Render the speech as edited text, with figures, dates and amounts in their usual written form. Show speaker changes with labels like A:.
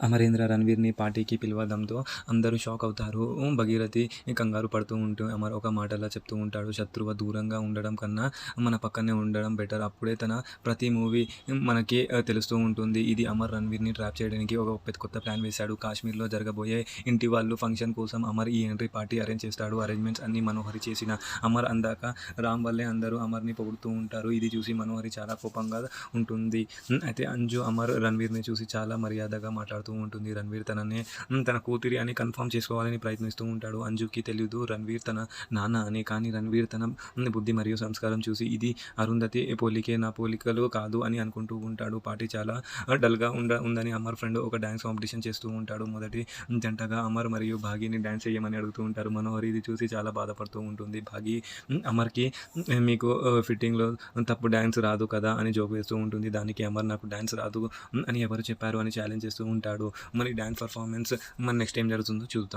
A: అమరేంద్ర రణవీర్‌ని పార్టీకి పిలవడంతో అందరూ షాక్ అవుతారు. భగీరథి కంగారు పడుతూ ఉంటూ అమర్ ఒక మాటలా చెప్తూ ఉంటాడు. శత్రువు దూరంగా ఉండడం కన్నా మన పక్కనే ఉండడం బెటర్. అప్పుడే తన ప్రతి మూవీ మనకి తెలుస్తూ ఉంటుంది. ఇది అమర్ రణవీర్‌ని ట్రాప్ చేయడానికి ఒక కొత్త ప్లాన్ వేశాడు. కాశ్మీర్‌లో జరగబోయే ఇంటి వాళ్ళు ఫంక్షన్ కోసం అమర్ ఈ ఎంట్రీ పార్టీ అరేంజ్ చేస్తాడు. అరేంజ్‌మెంట్స్ అన్నీ మనోహరి చేసిన అమర్ అందాక రామ్ వల్లే అందరూ అమర్‌ని పొగుడుతూ ఉంటారు. ఇది చూసి మనోహరి చాలా కోపంగా ఉంటుంది. అయితే అంజు అమర్ రణవీర్‌ని చూసి చాలా మర్యాదగా మాట్లాడుతూ ఉంటుంది. రణవీర్ తన కూతురి అని కన్ఫర్మ్ చేసుకోవాలని ప్రయత్నిస్తూ ఉంటాడు. అంజుకి తెలీదు రణవీర్ తన నాన్న అని. కానీ రణవీర్ తన బుద్ధి మరియు సంస్కారం చూసి ఇది అరుంధతి పోలికే, నా పోలికలు కాదు అని అనుకుంటూ ఉంటాడు. పార్టీ చాలా డల్‌గా ఉందని అమర్ ఫ్రెండ్ ఒక డాన్స్ కాంపిటీషన్ చేస్తూ ఉంటాడు. మొదటి జంటగా అమర్ మరియు భాగీని డాన్స్ చేయమని అడుగుతూ ఉంటారు. మనోహరి ఇది చూసి చాలా బాధపడుతూ ఉంటుంది. భాగీ అమర్‌కి మీకు ఫిట్టింగ్‌లో తప్పు డాన్స్ రాదు కదా అని జోక్ వేస్తూ ఉంటుంది. దానికి అమర్ నాకు డాన్స్ రాదు అని ఎవరు చెప్పారు అని ఛాలెంజ్ చేస్తూ ఉంటాడు. మరి డాన్స్ పర్ఫార్మెన్స్ మరి నెక్స్ట్ ఏం జరుగుతుందో చూద్దాం.